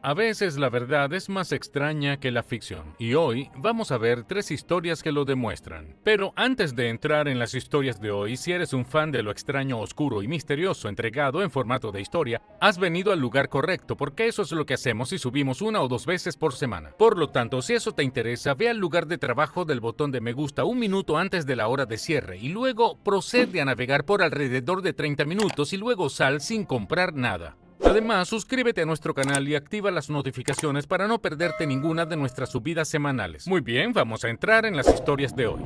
A veces la verdad es más extraña que la ficción, y hoy vamos a ver 3 historias que lo demuestran. Pero antes de entrar en las historias de hoy, si eres un fan de lo extraño, oscuro y misterioso entregado en formato de historia, has venido al lugar correcto, porque eso es lo que hacemos y subimos 1 o 2 veces por semana. Por lo tanto, si eso te interesa, ve al lugar de trabajo del botón de me gusta 1 minuto antes de la hora de cierre, y luego procede a navegar por alrededor de 30 minutos y luego sal sin comprar nada. Además, suscríbete a nuestro canal y activa las notificaciones para no perderte ninguna de nuestras subidas semanales. Muy bien, vamos a entrar en las historias de hoy.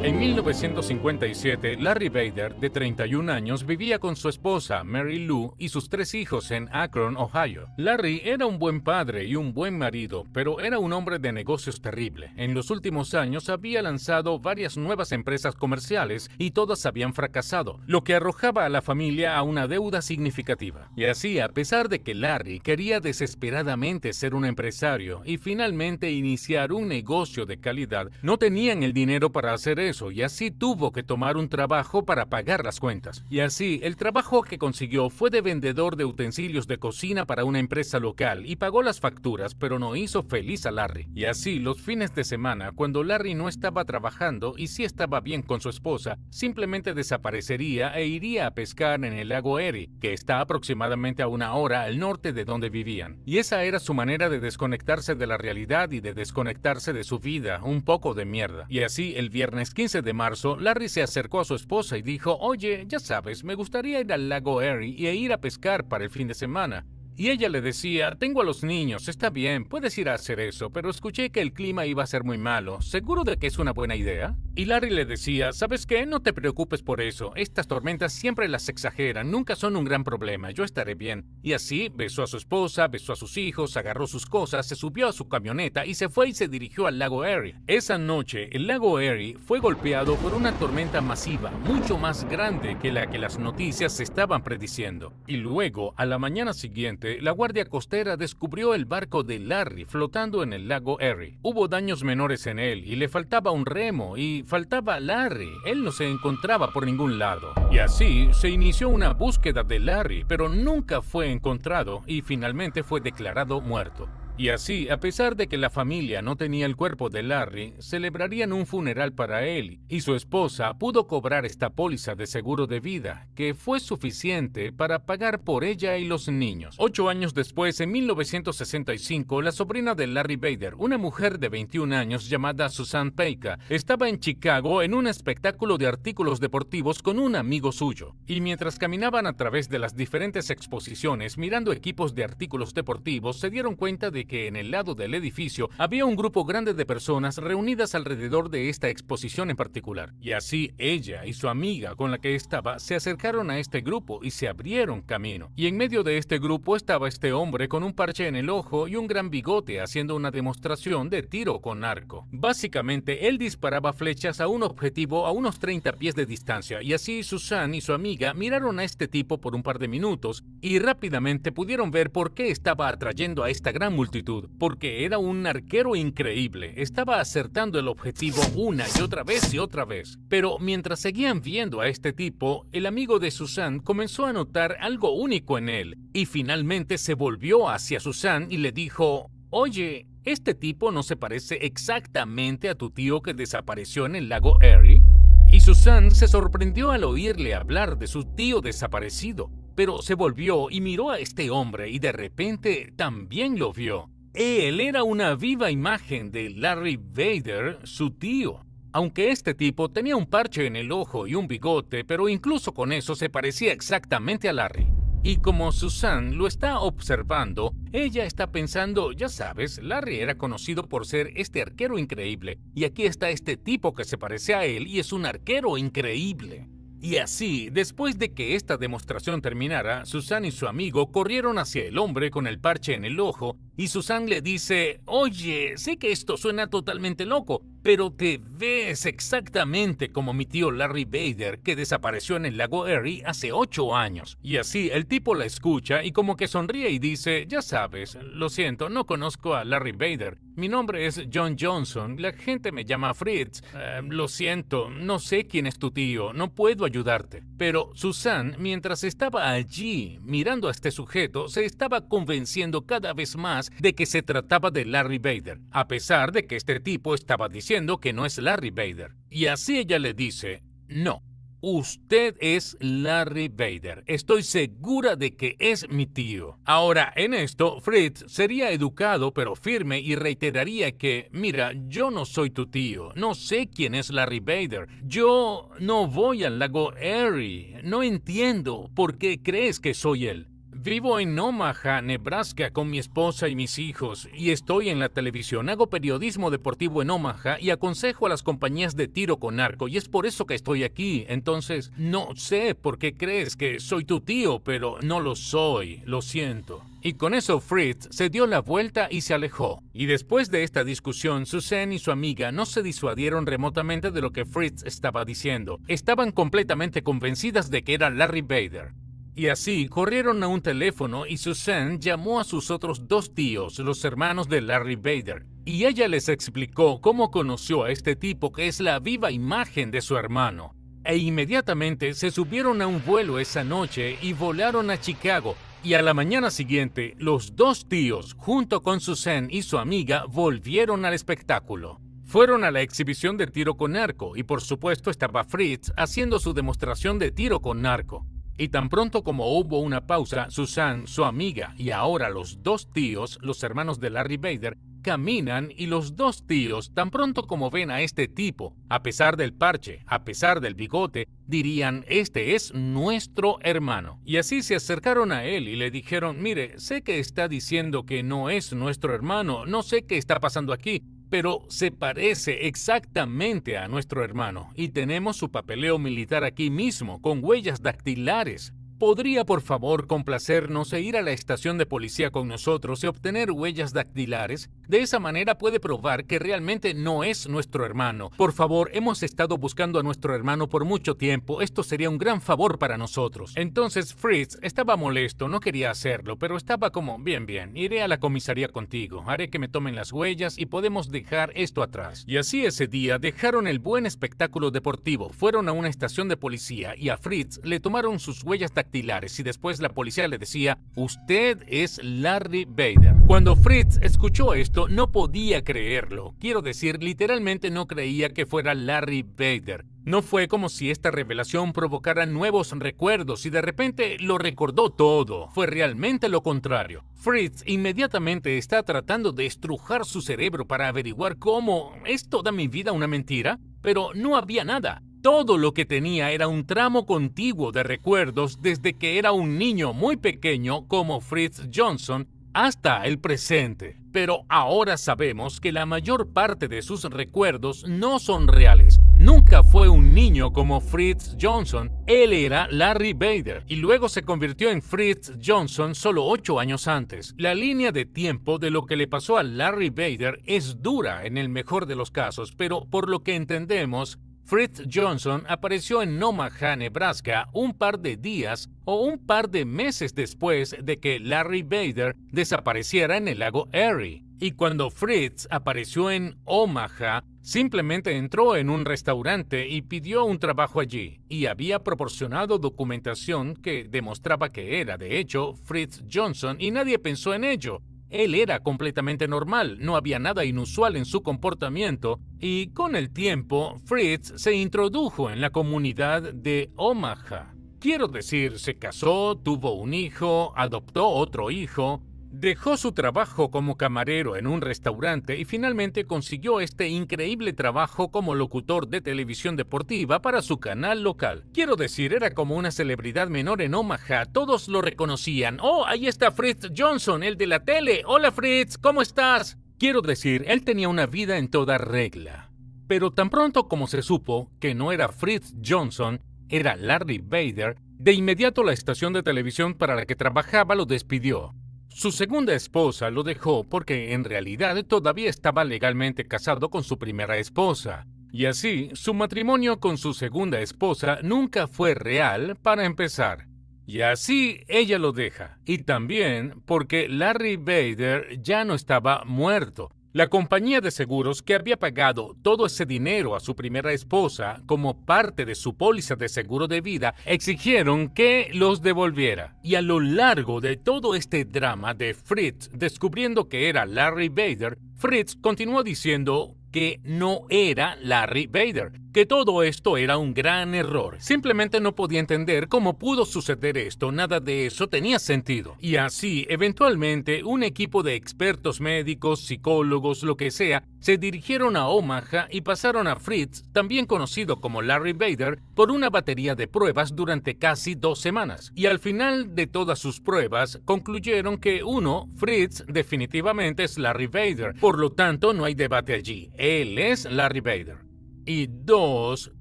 En 1957, Larry Bader, de 31 años, vivía con su esposa, Mary Lou, y sus 3 hijos en Akron, Ohio. Larry era un buen padre y un buen marido, pero era un hombre de negocios terrible. En los últimos años había lanzado varias nuevas empresas comerciales y todas habían fracasado, lo que arrojaba a la familia a una deuda significativa. Y así, a pesar de que Larry quería desesperadamente ser un empresario y finalmente iniciar un negocio de calidad, no tenían el dinero para hacer eso. Y así tuvo que tomar un trabajo para pagar las cuentas. Y así, el trabajo que consiguió fue de vendedor de utensilios de cocina para una empresa local y pagó las facturas, pero no hizo feliz a Larry. Y así, los fines de semana, cuando Larry no estaba trabajando y sí estaba bien con su esposa, simplemente desaparecería e iría a pescar en el lago Erie, que está aproximadamente a 1 hora al norte de donde vivían. Y esa era su manera de desconectarse de la realidad y de desconectarse de su vida, un poco de mierda. Y así, el viernes 15 de marzo, Larry se acercó a su esposa y dijo: «Oye, ya sabes, me gustaría ir al lago Erie e ir a pescar para el fin de semana». Y ella le decía: «Tengo a los niños, está bien, puedes ir a hacer eso, pero escuché que el clima iba a ser muy malo. ¿Seguro de que es una buena idea?». Y Larry le decía: «¿Sabes qué? No te preocupes por eso. Estas tormentas siempre las exageran, nunca son un gran problema, yo estaré bien». Y así besó a su esposa, besó a sus hijos, agarró sus cosas, se subió a su camioneta y se fue y se dirigió al lago Erie. Esa noche, el lago Erie fue golpeado por una tormenta masiva, mucho más grande que la que las noticias estaban prediciendo. Y luego, a la mañana siguiente, la Guardia Costera descubrió el barco de Larry flotando en el lago Erie. Hubo daños menores en él y le faltaba un remo y faltaba Larry. Él no se encontraba por ningún lado. Y así se inició una búsqueda de Larry, pero nunca fue encontrado y finalmente fue declarado muerto. Y así, a pesar de que la familia no tenía el cuerpo de Larry, celebrarían un funeral para él y su esposa pudo cobrar esta póliza de seguro de vida, que fue suficiente para pagar por ella y los niños. 8 años después, en 1965, la sobrina de Larry Bader, una mujer de 21 años llamada Susan Peika, estaba en Chicago en un espectáculo de artículos deportivos con un amigo suyo. Y mientras caminaban a través de las diferentes exposiciones mirando equipos de artículos deportivos, se dieron cuenta de que en el lado del edificio había un grupo grande de personas reunidas alrededor de esta exposición en particular. Y así ella y su amiga con la que estaba se acercaron a este grupo y se abrieron camino. Y en medio de este grupo estaba este hombre con un parche en el ojo y un gran bigote haciendo una demostración de tiro con arco. Básicamente, él disparaba flechas a un objetivo a unos 30 pies de distancia, y así Susan y su amiga miraron a este tipo por un par de minutos y rápidamente pudieron ver por qué estaba atrayendo a esta gran multitud. Porque era un arquero increíble, estaba acertando el objetivo una y otra vez y otra vez. Pero mientras seguían viendo a este tipo, el amigo de Susan comenzó a notar algo único en él, y finalmente se volvió hacia Susan y le dijo: «Oye, ¿este tipo no se parece exactamente a tu tío que desapareció en el lago Erie?». Y Susan se sorprendió al oírle hablar de su tío desaparecido, pero se volvió y miró a este hombre y de repente también lo vio. Él era una viva imagen de Larry Bader, su tío. Aunque este tipo tenía un parche en el ojo y un bigote, pero incluso con eso se parecía exactamente a Larry. Y como Susan lo está observando, ella está pensando: ya sabes, Larry era conocido por ser este arquero increíble, y aquí está este tipo que se parece a él y es un arquero increíble. Y así, después de que esta demostración terminara, Susan y su amigo corrieron hacia el hombre con el parche en el ojo y Susan le dice: «Oye, sé que esto suena totalmente loco, pero te ves exactamente como mi tío Larry Bader, que desapareció en el lago Erie hace 8 años. Y así el tipo la escucha y como que sonríe y dice, ya sabes, lo siento, no conozco a Larry Bader. Mi nombre es John Johnson, la gente me llama Fritz. Lo siento, no sé quién es tu tío, no puedo ayudarte. Pero Susan, mientras estaba allí mirando a este sujeto, se estaba convenciendo cada vez más de que se trataba de Larry Bader, a pesar de que este tipo estaba diciendo que no es Larry Bader. Y así ella le dice, no, usted es Larry Bader. Estoy segura de que es mi tío. Ahora, en esto, Fritz sería educado pero firme y reiteraría que, mira, yo no soy tu tío. No sé quién es Larry Bader. Yo no voy al lago Erie. No entiendo por qué crees que soy él. Vivo en Omaha, Nebraska, con mi esposa y mis hijos, y estoy en la televisión. Hago periodismo deportivo en Omaha y aconsejo a las compañías de tiro con arco, y es por eso que estoy aquí. Entonces, no sé por qué crees que soy tu tío, pero no lo soy, lo siento. Y con eso Fritz se dio la vuelta y se alejó. Y después de esta discusión, Susan y su amiga no se disuadieron remotamente de lo que Fritz estaba diciendo. Estaban completamente convencidas de que era Larry Bader. Y así corrieron a un teléfono y Susan llamó a sus otros 2 tíos, los hermanos de Larry Bader, y ella les explicó cómo conoció a este tipo que es la viva imagen de su hermano. E inmediatamente se subieron a un vuelo esa noche y volaron a Chicago, y a la mañana siguiente los 2 tíos, junto con Susan y su amiga, volvieron al espectáculo. Fueron a la exhibición de tiro con arco y por supuesto estaba Fritz haciendo su demostración de tiro con arco. Y tan pronto como hubo una pausa, Susan, su amiga y ahora los 2 tíos, los hermanos de Larry Bader, caminan y los 2 tíos, tan pronto como ven a este tipo, a pesar del parche, a pesar del bigote, dirían, este es nuestro hermano. Y así se acercaron a él y le dijeron, mire, sé que está diciendo que no es nuestro hermano, no sé qué está pasando aquí, pero se parece exactamente a nuestro hermano y tenemos su papeleo militar aquí mismo, con huellas dactilares. ¿Podría por favor complacernos e ir a la estación de policía con nosotros y obtener huellas dactilares? De esa manera puede probar que realmente no es nuestro hermano. Por favor, hemos estado buscando a nuestro hermano por mucho tiempo. Esto sería un gran favor para nosotros. Entonces Fritz estaba molesto, no quería hacerlo, pero estaba como, bien, iré a la comisaría contigo. Haré que me tomen las huellas y podemos dejar esto atrás. Y así ese día dejaron el buen espectáculo deportivo, fueron a una estación de policía y a Fritz le tomaron sus huellas dactilares y después la policía le decía, usted es Larry Bader. Cuando Fritz escuchó esto, no podía creerlo. Quiero decir, literalmente no creía que fuera Larry Bader. No fue como si esta revelación provocara nuevos recuerdos y de repente lo recordó todo. Fue realmente lo contrario. Fritz inmediatamente está tratando de estrujar su cerebro para averiguar cómo ¿es toda mi vida una mentira? Pero no había nada. Todo lo que tenía era un tramo contiguo de recuerdos desde que era un niño muy pequeño como Fritz Johnson hasta el presente. Pero ahora sabemos que la mayor parte de sus recuerdos no son reales. Nunca fue un niño como Fritz Johnson. Él era Larry Bader y luego se convirtió en Fritz Johnson solo 8 años antes. La línea de tiempo de lo que le pasó a Larry Bader es dura en el mejor de los casos, pero por lo que entendemos, Fritz Johnson apareció en Omaha, Nebraska, un par de días o un par de meses después de que Larry Bader desapareciera en el lago Erie. Y cuando Fritz apareció en Omaha, simplemente entró en un restaurante y pidió un trabajo allí, y había proporcionado documentación que demostraba que era, de hecho, Fritz Johnson, y nadie pensó en ello. Él era completamente normal, no había nada inusual en su comportamiento, y con el tiempo, Fritz se introdujo en la comunidad de Omaha. Quiero decir, se casó, tuvo un hijo, adoptó otro hijo, dejó su trabajo como camarero en un restaurante y finalmente consiguió este increíble trabajo como locutor de televisión deportiva para su canal local. Quiero decir, era como una celebridad menor en Omaha, todos lo reconocían. ¡Oh, ahí está Fritz Johnson, el de la tele! ¡Hola Fritz, ¿cómo estás? Quiero decir, él tenía una vida en toda regla. Pero tan pronto como se supo que no era Fritz Johnson, era Larry Bader, de inmediato la estación de televisión para la que trabajaba lo despidió. Su segunda esposa lo dejó porque en realidad todavía estaba legalmente casado con su primera esposa. Y así, su matrimonio con su segunda esposa nunca fue real para empezar. Y así ella lo deja. Y también porque Larry Bader ya no estaba muerto. La compañía de seguros que había pagado todo ese dinero a su primera esposa como parte de su póliza de seguro de vida exigieron que los devolviera. Y a lo largo de todo este drama de Fritz descubriendo que era Larry Bader, Fritz continuó diciendo que no era Larry Bader, que todo esto era un gran error. Simplemente no podía entender cómo pudo suceder esto, nada de eso tenía sentido. Y así, eventualmente, un equipo de expertos médicos, psicólogos, lo que sea, se dirigieron a Omaha y pasaron a Fritz, también conocido como Larry Bader, por una batería de pruebas durante casi 2 semanas. Y al final de todas sus pruebas, concluyeron que 1. Fritz definitivamente es Larry Bader, por lo tanto no hay debate allí. Él es Larry Bader. Y 2,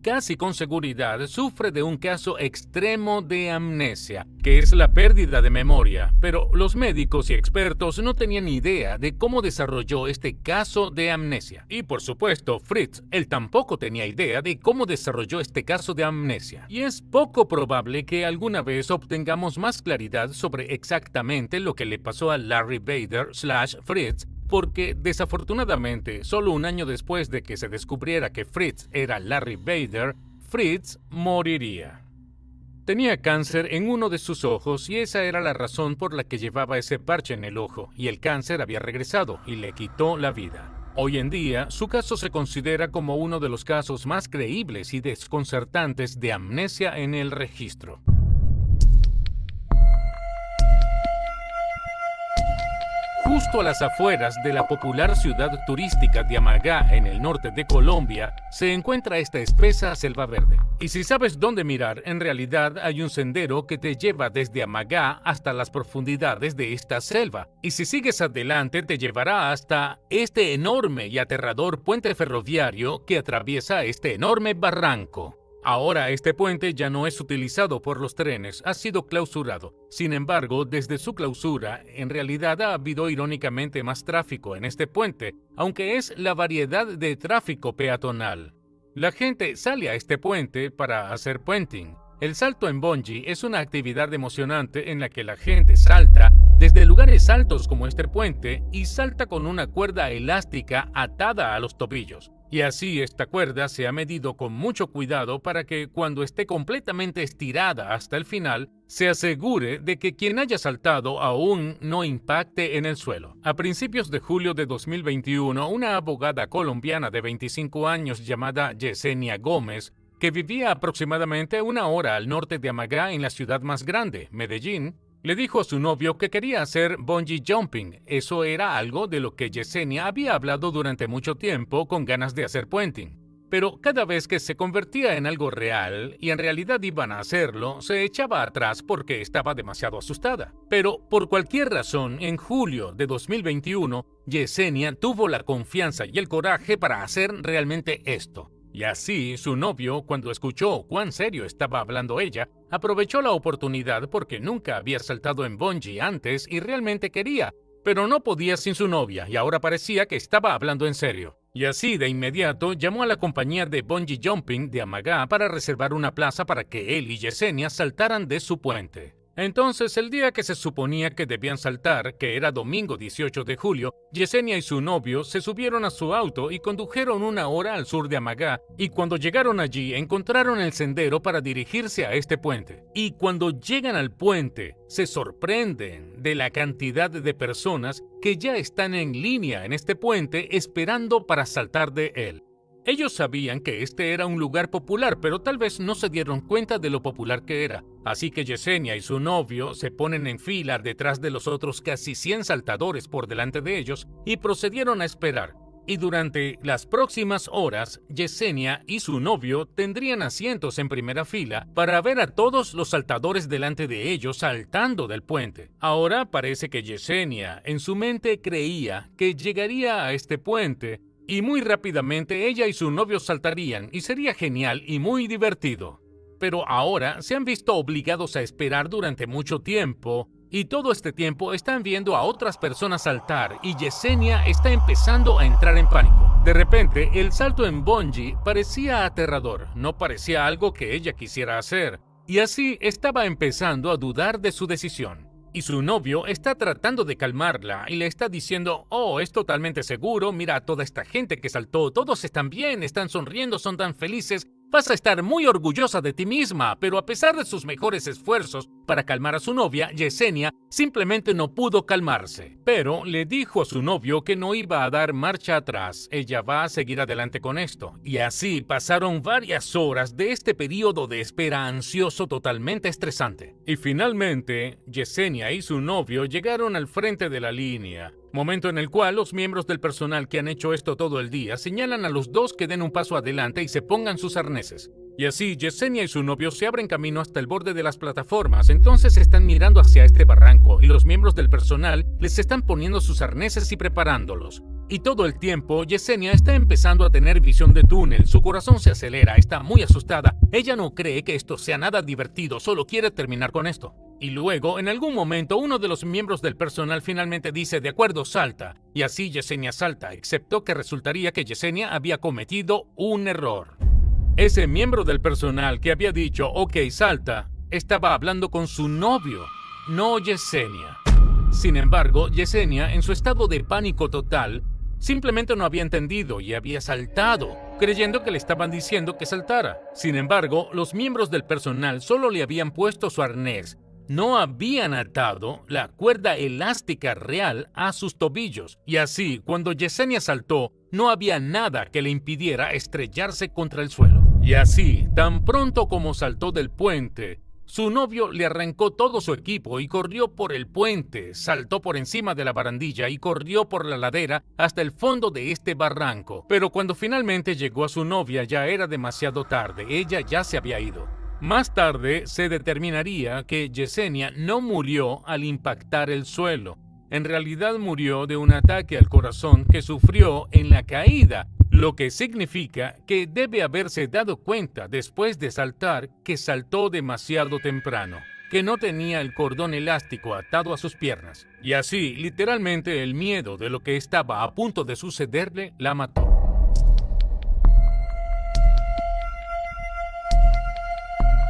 casi con seguridad, sufre de un caso extremo de amnesia, que es la pérdida de memoria. Pero los médicos y expertos no tenían idea de cómo desarrolló este caso de amnesia. Y por supuesto, Fritz, él tampoco tenía idea de cómo desarrolló este caso de amnesia. Y es poco probable que alguna vez obtengamos más claridad sobre exactamente lo que le pasó a Larry Bader / Fritz, porque desafortunadamente, solo un año después de que se descubriera que Fritz era Larry Bader, Fritz moriría. Tenía cáncer en uno de sus ojos y esa era la razón por la que llevaba ese parche en el ojo, y el cáncer había regresado y le quitó la vida. Hoy en día, su caso se considera como uno de los casos más creíbles y desconcertantes de amnesia en el registro. Justo a las afueras de la popular ciudad turística de Amagá, en el norte de Colombia, se encuentra esta espesa selva verde. Y si sabes dónde mirar, en realidad hay un sendero que te lleva desde Amagá hasta las profundidades de esta selva. Y si sigues adelante, te llevará hasta este enorme y aterrador puente ferroviario que atraviesa este enorme barranco. Ahora este puente ya no es utilizado por los trenes, ha sido clausurado. Sin embargo, desde su clausura, en realidad ha habido irónicamente más tráfico en este puente, aunque es la variedad de tráfico peatonal. La gente sale a este puente para hacer puenting. El salto en bungee es una actividad emocionante en la que la gente salta desde lugares altos como este puente y salta con una cuerda elástica atada a los tobillos. Y así esta cuerda se ha medido con mucho cuidado para que cuando esté completamente estirada hasta el final, se asegure de que quien haya saltado aún no impacte en el suelo. A principios de julio de 2021, una abogada colombiana de 25 años llamada Yesenia Gómez, que vivía aproximadamente 1 hora al norte de Amagá en la ciudad más grande, Medellín, le dijo a su novio que quería hacer bungee jumping. Eso era algo de lo que Yesenia había hablado durante mucho tiempo con ganas de hacer puenting. Pero cada vez que se convertía en algo real y en realidad iban a hacerlo, se echaba atrás porque estaba demasiado asustada. Pero por cualquier razón, en julio de 2021, Yesenia tuvo la confianza y el coraje para hacer realmente esto. Y así, su novio, cuando escuchó cuán serio estaba hablando ella, aprovechó la oportunidad porque nunca había saltado en bungee antes y realmente quería, pero no podía sin su novia y ahora parecía que estaba hablando en serio. Y así, de inmediato, llamó a la compañía de bungee jumping de Amagá para reservar una plaza para que él y Yesenia saltaran de su puente. Entonces, el día que se suponía que debían saltar, que era domingo 18 de julio, Yesenia y su novio se subieron a su auto y condujeron 1 hora al sur de Amagá, y cuando llegaron allí encontraron el sendero para dirigirse a este puente. Y cuando llegan al puente, se sorprenden de la cantidad de personas que ya están en línea en este puente esperando para saltar de él. Ellos sabían que este era un lugar popular, pero tal vez no se dieron cuenta de lo popular que era. Así que Yesenia y su novio se ponen en fila detrás de los otros casi 100 saltadores por delante de ellos y procedieron a esperar. Y durante las próximas horas, Yesenia y su novio tendrían asientos en primera fila para ver a todos los saltadores delante de ellos saltando del puente. Ahora parece que Yesenia en su mente creía que llegaría a este puente y muy rápidamente ella y su novio saltarían y sería genial y muy divertido. Pero ahora se han visto obligados a esperar durante mucho tiempo Y todo este tiempo están viendo a otras personas saltar y Yesenia está empezando a entrar en pánico. De repente, el salto en bungee parecía aterrador, no parecía algo que ella quisiera hacer. Y así estaba empezando a dudar de su decisión. Y su novio está tratando de calmarla y le está diciendo, oh, es totalmente seguro, mira a toda esta gente que saltó, todos están bien, están sonriendo, son tan felices. Vas a estar muy orgullosa de ti misma, pero a pesar de sus mejores esfuerzos para calmar a su novia, Yesenia simplemente no pudo calmarse. Pero le dijo a su novio que no iba a dar marcha atrás, ella va a seguir adelante con esto. Y así pasaron varias horas de este periodo de espera ansioso totalmente estresante. Y finalmente, Yesenia y su novio llegaron al frente de la línea. Momento en el cual los miembros del personal que han hecho esto todo el día señalan a los dos que den un paso adelante y se pongan sus arneses. Y así, Yesenia y su novio se abren camino hasta el borde de las plataformas, entonces están mirando hacia este barranco y los miembros del personal les están poniendo sus arneses y preparándolos. Y todo el tiempo, Yesenia está empezando a tener visión de túnel, su corazón se acelera, está muy asustada. Ella no cree que esto sea nada divertido, solo quiere terminar con esto. Y luego, en algún momento, uno de los miembros del personal finalmente dice, de acuerdo, salta. Y así Yesenia salta, excepto que resultaría que Yesenia había cometido un error. Ese miembro del personal que había dicho, ok, salta, estaba hablando con su novio, no Yesenia. Sin embargo, Yesenia, en su estado de pánico total, simplemente no había entendido y había saltado, creyendo que le estaban diciendo que saltara. Sin embargo, los miembros del personal solo le habían puesto su arnés, no habían atado la cuerda elástica real a sus tobillos. Y así, cuando Yesenia saltó, no había nada que le impidiera estrellarse contra el suelo. Y así, tan pronto como saltó del puente, su novio le arrancó todo su equipo y corrió por el puente, saltó por encima de la barandilla y corrió por la ladera hasta el fondo de este barranco. Pero cuando finalmente llegó a su novia ya era demasiado tarde, ella ya se había ido. Más tarde se determinaría que Yesenia no murió al impactar el suelo. En realidad murió de un ataque al corazón que sufrió en la caída, lo que significa que debe haberse dado cuenta después de saltar que saltó demasiado temprano, que no tenía el cordón elástico atado a sus piernas. Y así, literalmente, el miedo de lo que estaba a punto de sucederle la mató.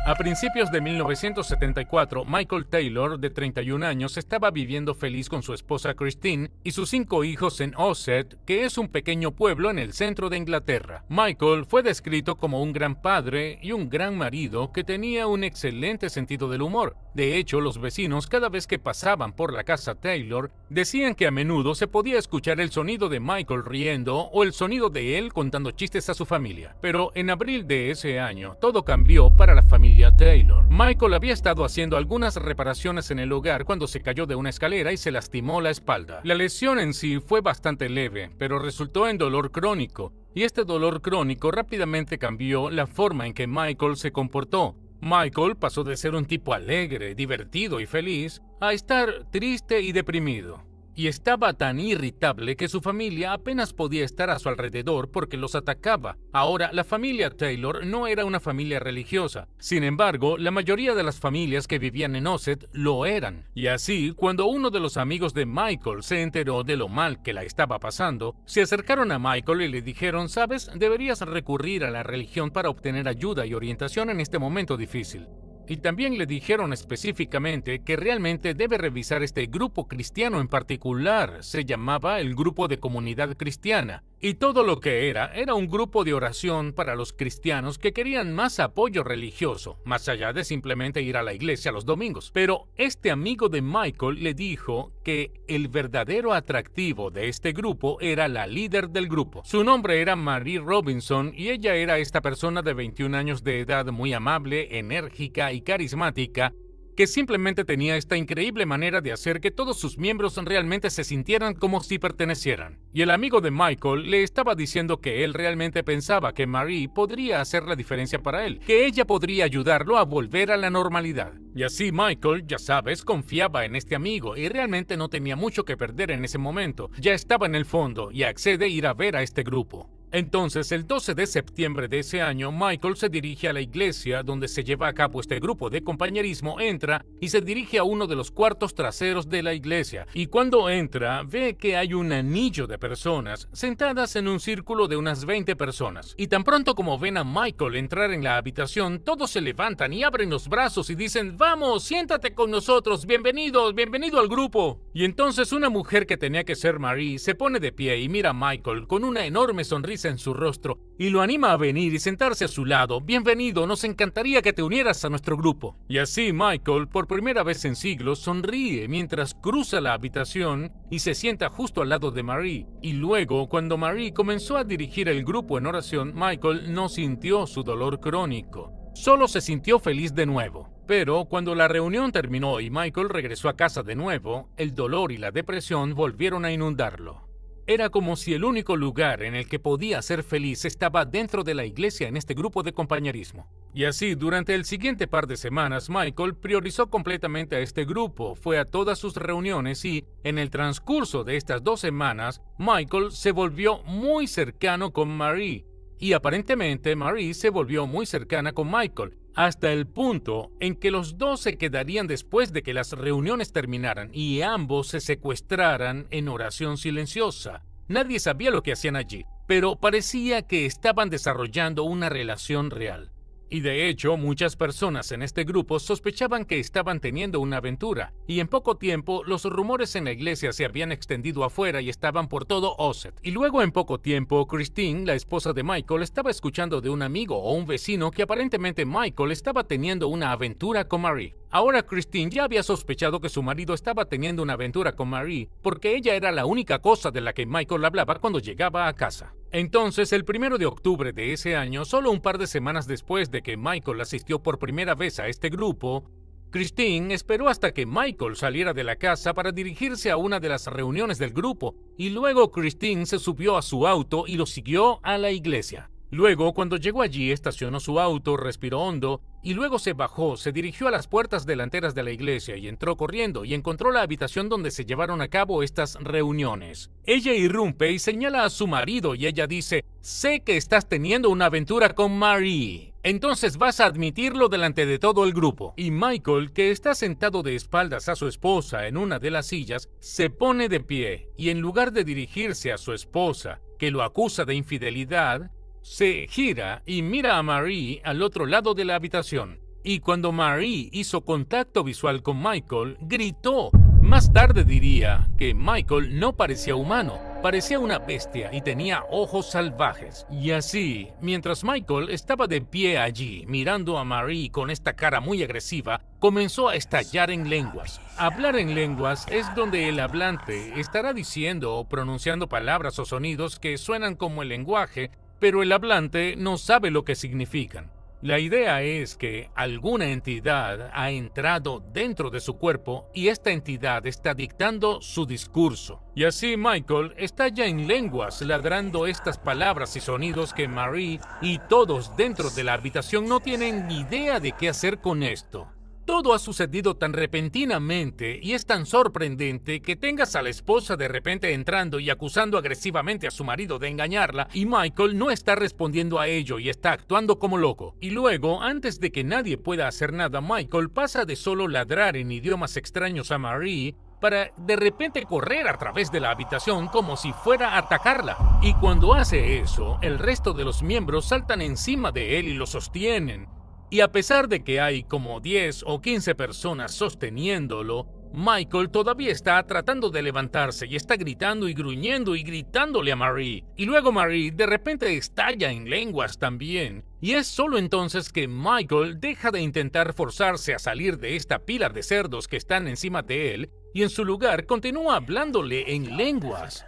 A principios de 1974, Michael Taylor, de 31 años, estaba viviendo feliz con su esposa Christine y sus 5 hijos en Ossett, que es un pequeño pueblo en el centro de Inglaterra. Michael fue descrito como un gran padre y un gran marido que tenía un excelente sentido del humor. De hecho, los vecinos, cada vez que pasaban por la casa Taylor, decían que a menudo se podía escuchar el sonido de Michael riendo o el sonido de él contando chistes a su familia. Pero en abril de ese año, todo cambió para la familia Taylor. Michael había estado haciendo algunas reparaciones en el hogar cuando se cayó de una escalera y se lastimó la espalda. La lesión en sí fue bastante leve, pero resultó en dolor crónico, y este dolor crónico rápidamente cambió la forma en que Michael se comportó. Michael pasó de ser un tipo alegre, divertido y feliz a estar triste y deprimido. Y estaba tan irritable que su familia apenas podía estar a su alrededor porque los atacaba. Ahora, la familia Taylor no era una familia religiosa. Sin embargo, la mayoría de las familias que vivían en Ossett lo eran. Y así, cuando uno de los amigos de Michael se enteró de lo mal que la estaba pasando, se acercaron a Michael y le dijeron, ¿sabes? Deberías recurrir a la religión para obtener ayuda y orientación en este momento difícil. Y también le dijeron específicamente que realmente debe revisar este grupo cristiano en particular. Se llamaba el Grupo de Comunidad Cristiana. Y todo lo que era un grupo de oración para los cristianos que querían más apoyo religioso, más allá de simplemente ir a la iglesia los domingos. Pero este amigo de Michael le dijo que el verdadero atractivo de este grupo era la líder del grupo. Su nombre era Marie Robinson y ella era esta persona de 21 años de edad muy amable, enérgica y carismática, que simplemente tenía esta increíble manera de hacer que todos sus miembros realmente se sintieran como si pertenecieran. Y el amigo de Michael le estaba diciendo que él realmente pensaba que Marie podría hacer la diferencia para él, que ella podría ayudarlo a volver a la normalidad. Y así Michael, ya sabes, confiaba en este amigo y realmente no tenía mucho que perder en ese momento. Ya estaba en el fondo y accede a ir a ver a este grupo. Entonces, el 12 de septiembre de ese año, Michael se dirige a la iglesia donde se lleva a cabo este grupo de compañerismo, entra y se dirige a uno de los cuartos traseros de la iglesia. Y cuando entra, ve que hay un anillo de personas sentadas en un círculo de unas 20 personas. Y tan pronto como ven a Michael entrar en la habitación, todos se levantan y abren los brazos y dicen: «Vamos, siéntate con nosotros, bienvenido al grupo». Y entonces una mujer que tenía que ser Marie se pone de pie y mira a Michael con una enorme sonrisa en su rostro y lo anima a venir y sentarse a su lado. «Bienvenido, nos encantaría que te unieras a nuestro grupo». Y así Michael, por primera vez en siglos, sonríe mientras cruza la habitación y se sienta justo al lado de Marie. Y luego, cuando Marie comenzó a dirigir el grupo en oración, Michael no sintió su dolor crónico, solo se sintió feliz de nuevo. Pero cuando la reunión terminó y Michael regresó a casa de nuevo, el dolor y la depresión volvieron a inundarlo. Era como si el único lugar en el que podía ser feliz estaba dentro de la iglesia en este grupo de compañerismo. Y así, durante el siguiente par de semanas, Michael priorizó completamente a este grupo, fue a todas sus reuniones y, en el transcurso de estas 2 semanas, Michael se volvió muy cercano con Marie. Y aparentemente Marie se volvió muy cercana con Michael, hasta el punto en que los dos se quedarían después de que las reuniones terminaran y ambos se secuestraran en oración silenciosa. Nadie sabía lo que hacían allí, pero parecía que estaban desarrollando una relación real. Y de hecho, muchas personas en este grupo sospechaban que estaban teniendo una aventura, y en poco tiempo los rumores en la iglesia se habían extendido afuera y estaban por todo Osset. Y luego en poco tiempo, Christine, la esposa de Michael, estaba escuchando de un amigo o un vecino que aparentemente Michael estaba teniendo una aventura con Marie. Ahora Christine ya había sospechado que su marido estaba teniendo una aventura con Marie, porque ella era la única cosa de la que Michael hablaba cuando llegaba a casa. Entonces, el 1 de octubre de ese año, solo un par de semanas después de que Michael asistió por primera vez a este grupo, Christine esperó hasta que Michael saliera de la casa para dirigirse a una de las reuniones del grupo, y luego Christine se subió a su auto y lo siguió a la iglesia. Luego, cuando llegó allí, estacionó su auto, respiró hondo y luego se bajó, se dirigió a las puertas delanteras de la iglesia y entró corriendo y encontró la habitación donde se llevaron a cabo estas reuniones. Ella irrumpe y señala a su marido y ella dice: «Sé que estás teniendo una aventura con Marie. Entonces vas a admitirlo delante de todo el grupo». Y Michael, que está sentado de espaldas a su esposa en una de las sillas, se pone de pie y en lugar de dirigirse a su esposa, que lo acusa de infidelidad, se gira y mira a Marie al otro lado de la habitación. Y cuando Marie hizo contacto visual con Michael, gritó. Más tarde diría que Michael no parecía humano, parecía una bestia y tenía ojos salvajes. Y así, mientras Michael estaba de pie allí mirando a Marie con esta cara muy agresiva, comenzó a estallar en lenguas. Hablar en lenguas es donde el hablante estará diciendo o pronunciando palabras o sonidos que suenan como el lenguaje, pero el hablante no sabe lo que significan. La idea es que alguna entidad ha entrado dentro de su cuerpo y esta entidad está dictando su discurso. Y así Michael estalla en lenguas, ladrando estas palabras y sonidos que Marie y todos dentro de la habitación no tienen ni idea de qué hacer con esto. Todo ha sucedido tan repentinamente y es tan sorprendente que tengas a la esposa de repente entrando y acusando agresivamente a su marido de engañarla y Michael no está respondiendo a ello y está actuando como loco. Y luego, antes de que nadie pueda hacer nada, Michael pasa de solo ladrar en idiomas extraños a Marie para de repente correr a través de la habitación como si fuera a atacarla. Y cuando hace eso, el resto de los miembros saltan encima de él y lo sostienen. Y a pesar de que hay como 10 o 15 personas sosteniéndolo, Michael todavía está tratando de levantarse y está gritando y gruñendo y gritándole a Marie. Y luego Marie de repente estalla en lenguas también. Y es solo entonces que Michael deja de intentar forzarse a salir de esta pila de cerdos que están encima de él y en su lugar continúa hablándole en lenguas.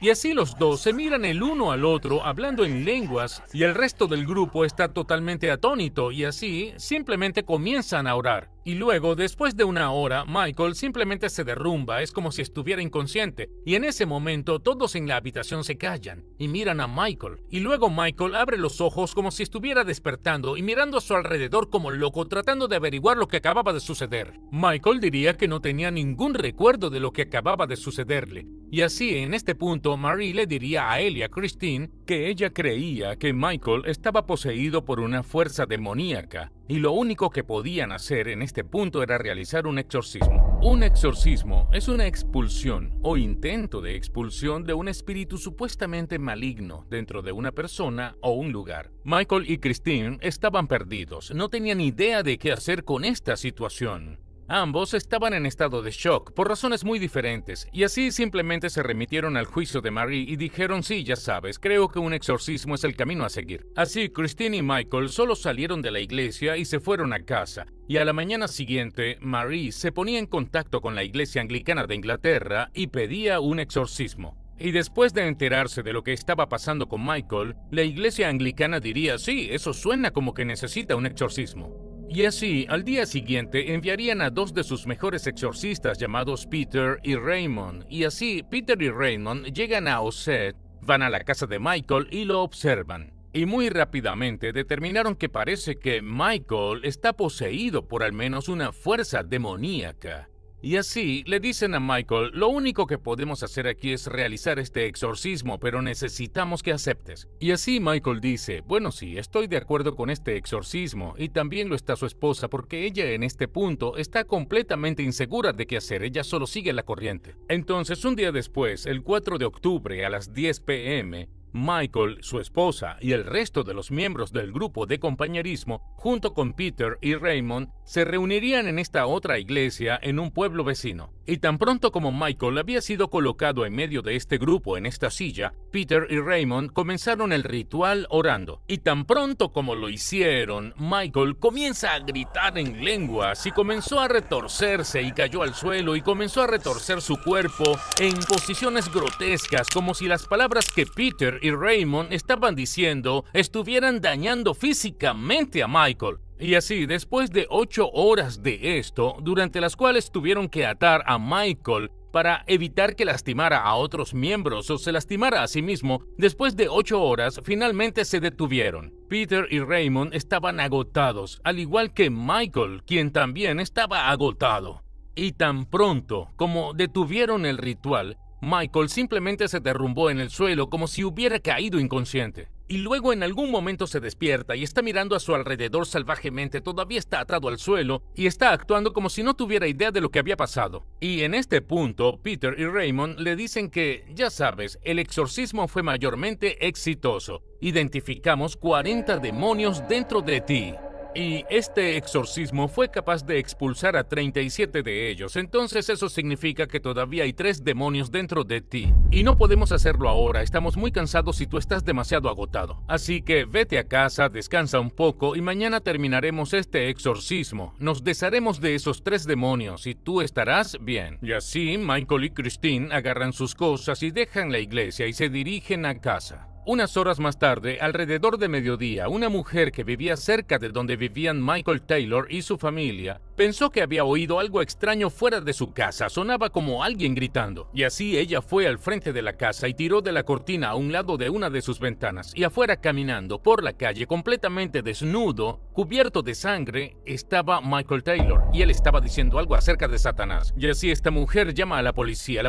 Y así los dos se miran el uno al otro hablando en lenguas y el resto del grupo está totalmente atónito y así simplemente comienzan a orar. Y luego, después de una hora, Michael simplemente se derrumba, es como si estuviera inconsciente, y en ese momento todos en la habitación se callan y miran a Michael. Y luego Michael abre los ojos como si estuviera despertando y mirando a su alrededor como loco, tratando de averiguar lo que acababa de suceder. Michael diría que no tenía ningún recuerdo de lo que acababa de sucederle. Y así, en este punto, Marie le diría a él y a Christine que ella creía que Michael estaba poseído por una fuerza demoníaca, y lo único que podían hacer en este punto era realizar un exorcismo. Un exorcismo es una expulsión o intento de expulsión de un espíritu supuestamente maligno dentro de una persona o un lugar. Michael y Christine estaban perdidos, no tenían idea de qué hacer con esta situación. Ambos estaban en estado de shock por razones muy diferentes, y así simplemente se remitieron al juicio de Marie y dijeron: sí, ya sabes, creo que un exorcismo es el camino a seguir. Así, Christine y Michael solo salieron de la iglesia y se fueron a casa, y a la mañana siguiente, Marie se ponía en contacto con la iglesia anglicana de Inglaterra y pedía un exorcismo. Y después de enterarse de lo que estaba pasando con Michael, la iglesia anglicana diría: sí, eso suena como que necesita un exorcismo. Y así, al día siguiente, enviarían a dos de sus mejores exorcistas llamados Peter y Raymond. Y así, Peter y Raymond llegan a Ossett, van a la casa de Michael y lo observan. Y muy rápidamente determinaron que parece que Michael está poseído por al menos una fuerza demoníaca. Y así le dicen a Michael: lo único que podemos hacer aquí es realizar este exorcismo, pero necesitamos que aceptes. Y así Michael dice: bueno, sí, estoy de acuerdo con este exorcismo, y también lo está su esposa, porque ella en este punto está completamente insegura de qué hacer, ella solo sigue la corriente. Entonces, un día después, el 4 de octubre a las 10 p.m., Michael, su esposa y el resto de los miembros del grupo de compañerismo, junto con Peter y Raymond, se reunirían en esta otra iglesia en un pueblo vecino. Y tan pronto como Michael había sido colocado en medio de este grupo en esta silla, Peter y Raymond comenzaron el ritual orando. Y tan pronto como lo hicieron, Michael comienza a gritar en lenguas y comenzó a retorcerse y cayó al suelo y comenzó a retorcer su cuerpo en posiciones grotescas, como si las palabras que Peter y Raymond estaban diciendo estuvieran dañando físicamente a Michael. Y así, después de 8 horas de esto, durante las cuales tuvieron que atar a Michael para evitar que lastimara a otros miembros o se lastimara a sí mismo, después de 8 horas, finalmente se detuvieron. Peter y Raymond estaban agotados, al igual que Michael, quien también estaba agotado. Y tan pronto como detuvieron el ritual, Michael simplemente se derrumbó en el suelo como si hubiera caído inconsciente. Y luego en algún momento se despierta y está mirando a su alrededor salvajemente, todavía está atado al suelo y está actuando como si no tuviera idea de lo que había pasado. Y en este punto, Peter y Raymond le dicen que, ya sabes, el exorcismo fue mayormente exitoso. Identificamos 40 demonios dentro de ti. Y este exorcismo fue capaz de expulsar a 37 de ellos, entonces eso significa que todavía hay 3 demonios dentro de ti. Y no podemos hacerlo ahora, estamos muy cansados y tú estás demasiado agotado. Así que vete a casa, descansa un poco y mañana terminaremos este exorcismo. Nos desharemos de esos 3 demonios y tú estarás bien. Y así Michael y Christine agarran sus cosas y dejan la iglesia y se dirigen a casa. Unas horas más tarde, alrededor de mediodía, una mujer que vivía cerca de donde vivían Michael Taylor y su familia, pensó que había oído algo extraño fuera de su casa, sonaba como alguien gritando. Y así ella fue al frente de la casa y tiró de la cortina a un lado de una de sus ventanas, y afuera caminando por la calle completamente desnudo, cubierto de sangre, estaba Michael Taylor, y él estaba diciendo algo acerca de Satanás. Y así esta mujer llama a la policía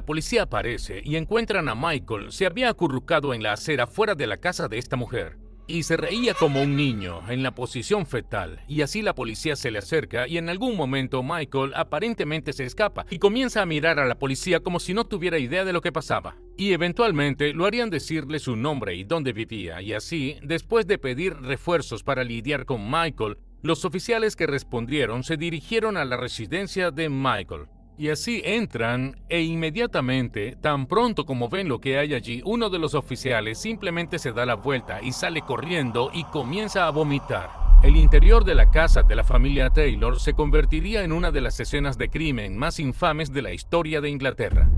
aparece y encuentran a Michael, se había acurrucado en la acera fuera de la casa de esta mujer y se reía como un niño en la posición fetal, y así la policía se le acerca y en algún momento Michael aparentemente se escapa y comienza a mirar a la policía como si no tuviera idea de lo que pasaba, y eventualmente lo harían decirle su nombre y dónde vivía. Y así, después de pedir refuerzos para lidiar con Michael, los oficiales que respondieron se dirigieron a la residencia de Michael. Y así entran e inmediatamente, tan pronto como ven lo que hay allí, uno de los oficiales simplemente se da la vuelta y sale corriendo y comienza a vomitar. El interior de la casa de la familia Taylor se convertiría en una de las escenas de crimen más infames de la historia de Inglaterra.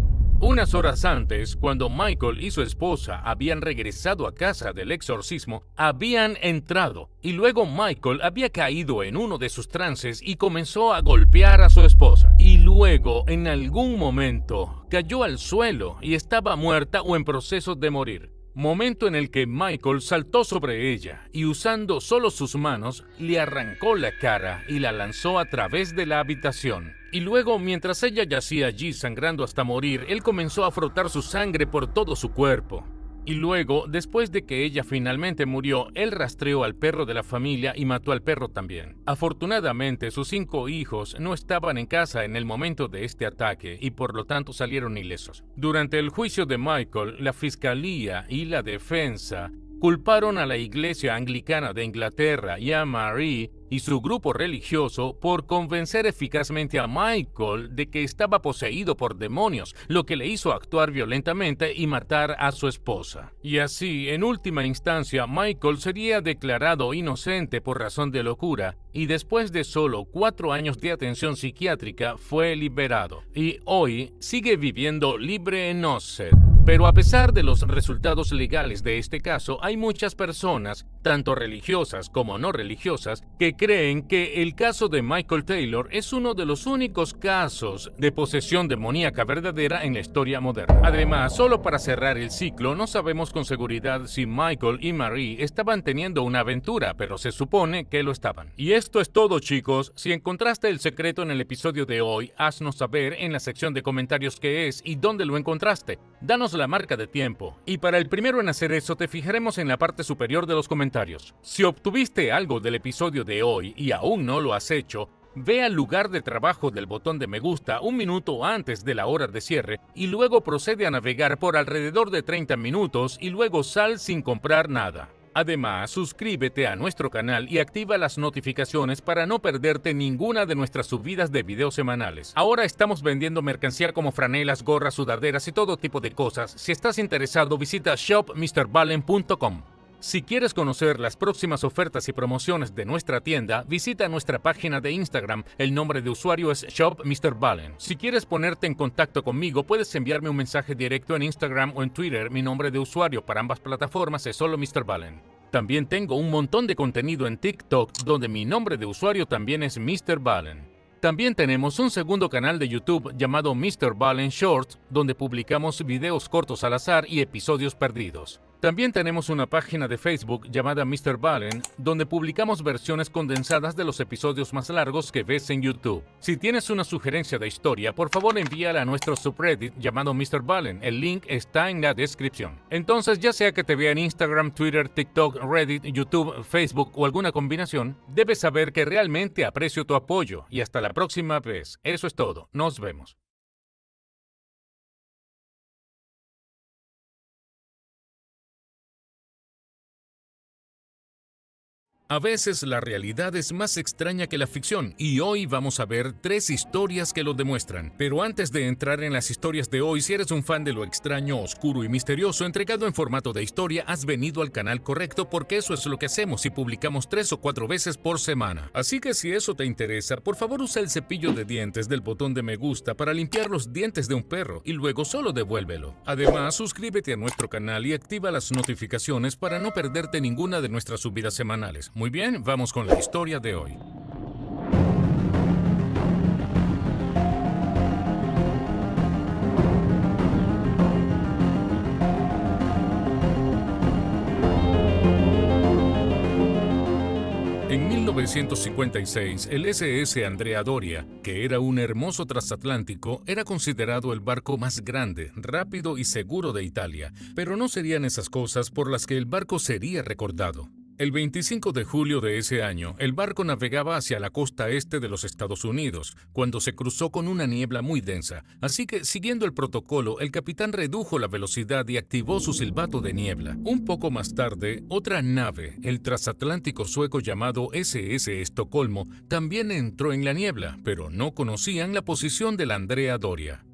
Unas horas antes, cuando Michael y su esposa habían regresado a casa del exorcismo, habían entrado y luego Michael había caído en uno de sus trances y comenzó a golpear a su esposa. Y luego, en algún momento, cayó al suelo y estaba muerta o en proceso de morir. Momento en el que Michael saltó sobre ella y usando solo sus manos, le arrancó la cara y la lanzó a través de la habitación. Y luego, mientras ella yacía allí sangrando hasta morir, él comenzó a frotar su sangre por todo su cuerpo. Y luego, después de que ella finalmente murió, él rastreó al perro de la familia y mató al perro también. Afortunadamente, sus 5 hijos no estaban en casa en el momento de este ataque y por lo tanto salieron ilesos. Durante el juicio de Michael, la fiscalía y la defensa culparon a la Iglesia Anglicana de Inglaterra y a Marie y su grupo religioso por convencer eficazmente a Michael de que estaba poseído por demonios, lo que le hizo actuar violentamente y matar a su esposa. Y así, en última instancia, Michael sería declarado inocente por razón de locura y después de solo 4 años de atención psiquiátrica fue liberado. Y hoy sigue viviendo libre en Ossett. Pero a pesar de los resultados legales de este caso, hay muchas personas, tanto religiosas como no religiosas, que creen que el caso de Michael Taylor es uno de los únicos casos de posesión demoníaca verdadera en la historia moderna. Además, solo para cerrar el ciclo, no sabemos con seguridad si Michael y Marie estaban teniendo una aventura, pero se supone que lo estaban. Y esto es todo, chicos. Si encontraste el secreto en el episodio de hoy, haznos saber en la sección de comentarios qué es y dónde lo encontraste. Danos la marca de tiempo. Y para el primero en hacer eso, te fijaremos en la parte superior de los comentarios. Si obtuviste algo del episodio de hoy y aún no lo has hecho, ve al lugar de trabajo del botón de me gusta 1 minuto antes de la hora de cierre y luego procede a navegar por alrededor de 30 minutos y luego sal sin comprar nada. Además, suscríbete a nuestro canal y activa las notificaciones para no perderte ninguna de nuestras subidas de videos semanales. Ahora estamos vendiendo mercancía como franelas, gorras, sudaderas y todo tipo de cosas. Si estás interesado, visita shopmrballen.com. Si quieres conocer las próximas ofertas y promociones de nuestra tienda, visita nuestra página de Instagram. El nombre de usuario es shopmrballen. Si quieres ponerte en contacto conmigo, puedes enviarme un mensaje directo en Instagram o en Twitter. Mi nombre de usuario para ambas plataformas es solo Mr. Ballen. También tengo un montón de contenido en TikTok, donde mi nombre de usuario también es Mr. Ballen. También tenemos un segundo canal de YouTube llamado Mr. Ballen Shorts, donde publicamos videos cortos al azar y episodios perdidos. También tenemos una página de Facebook llamada Mr. Ballen, donde publicamos versiones condensadas de los episodios más largos que ves en YouTube. Si tienes una sugerencia de historia, por favor envíala a nuestro subreddit llamado Mr. Ballen. El link está en la descripción. Entonces, ya sea que te vea en Instagram, Twitter, TikTok, Reddit, YouTube, Facebook o alguna combinación, debes saber que realmente aprecio tu apoyo. Y hasta la próxima vez. Eso es todo. Nos vemos. A veces la realidad es más extraña que la ficción y hoy vamos a ver 3 historias que lo demuestran. Pero antes de entrar en las historias de hoy, si eres un fan de lo extraño, oscuro y misterioso entregado en formato de historia, has venido al canal correcto porque eso es lo que hacemos y publicamos 3 o 4 veces por semana. Así que si eso te interesa, por favor usa el cepillo de dientes del botón de me gusta para limpiar los dientes de un perro y luego solo devuélvelo. Además, suscríbete a nuestro canal y activa las notificaciones para no perderte ninguna de nuestras subidas semanales. Muy bien, vamos con la historia de hoy. En 1956, el SS Andrea Doria, que era un hermoso transatlántico, era considerado el barco más grande, rápido y seguro de Italia, pero no serían esas cosas por las que el barco sería recordado. El 25 de julio de ese año, el barco navegaba hacia la costa este de los Estados Unidos, cuando se cruzó con una niebla muy densa, así que, siguiendo el protocolo, el capitán redujo la velocidad y activó su silbato de niebla. Un poco más tarde, otra nave, el transatlántico sueco llamado SS Estocolmo, también entró en la niebla, pero no conocían la posición del Andrea Doria.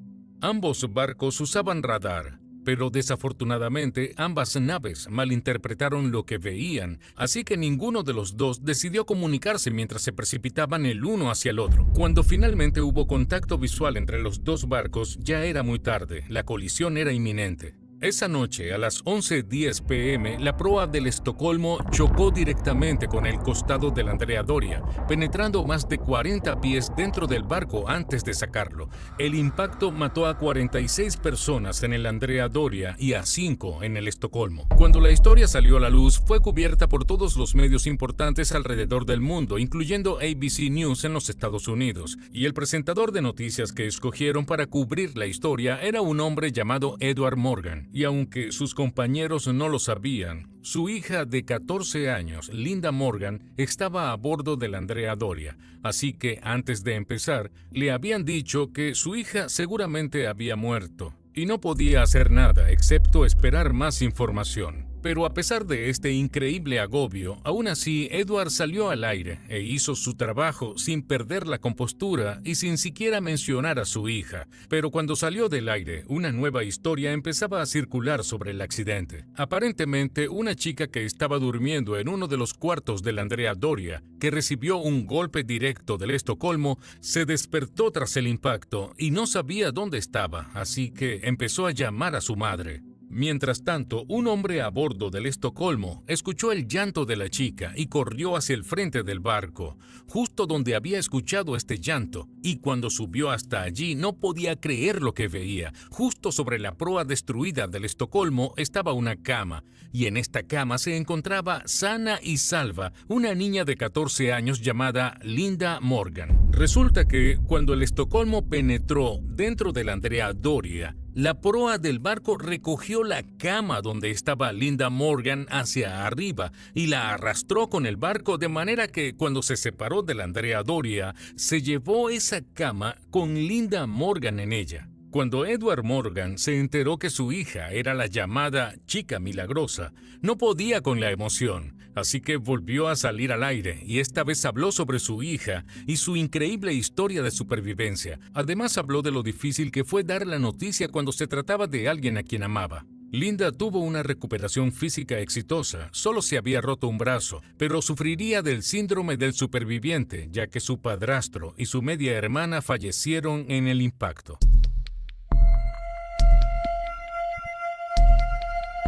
Ambos barcos usaban radar, Pero desafortunadamente ambas naves malinterpretaron lo que veían, así que ninguno de los dos decidió comunicarse mientras se precipitaban el uno hacia el otro. Cuando finalmente hubo contacto visual entre los dos barcos, ya era muy tarde, la colisión era inminente. Esa noche, a las 11:10 p.m., la proa del Estocolmo chocó directamente con el costado del Andrea Doria, penetrando más de 40 pies dentro del barco antes de sacarlo. El impacto mató a 46 personas en el Andrea Doria y a 5 en el Estocolmo. Cuando la historia salió a la luz, fue cubierta por todos los medios importantes alrededor del mundo, incluyendo ABC News en los Estados Unidos, y el presentador de noticias que escogieron para cubrir la historia era un hombre llamado Edward Morgan. Y aunque sus compañeros no lo sabían, su hija de 14 años, Linda Morgan, estaba a bordo del Andrea Doria, así que antes de empezar, le habían dicho que su hija seguramente había muerto y no podía hacer nada excepto esperar más información. Pero a pesar de este increíble agobio, aún así Edward salió al aire e hizo su trabajo sin perder la compostura y sin siquiera mencionar a su hija. Pero cuando salió del aire, una nueva historia empezaba a circular sobre el accidente. Aparentemente, una chica que estaba durmiendo en uno de los cuartos del Andrea Doria, que recibió un golpe directo del Estocolmo, se despertó tras el impacto y no sabía dónde estaba, así que empezó a llamar a su madre. Mientras tanto, un hombre a bordo del Estocolmo escuchó el llanto de la chica y corrió hacia el frente del barco, justo donde había escuchado este llanto, y cuando subió hasta allí no podía creer lo que veía. Justo sobre la proa destruida del Estocolmo estaba una cama, y en esta cama se encontraba sana y salva una niña de 14 años llamada Linda Morgan. Resulta que cuando el Estocolmo penetró dentro del Andrea Doria, la proa del barco recogió la cama donde estaba Linda Morgan hacia arriba y la arrastró con el barco, de manera que cuando se separó del Andrea Doria, se llevó esa cama con Linda Morgan en ella. Cuando Edward Morgan se enteró que su hija era la llamada Chica Milagrosa, no podía con la emoción, así que volvió a salir al aire y esta vez habló sobre su hija y su increíble historia de supervivencia. Además habló de lo difícil que fue dar la noticia cuando se trataba de alguien a quien amaba. Linda tuvo una recuperación física exitosa, solo se había roto un brazo, pero sufriría del síndrome del superviviente, ya que su padrastro y su media hermana fallecieron en el impacto.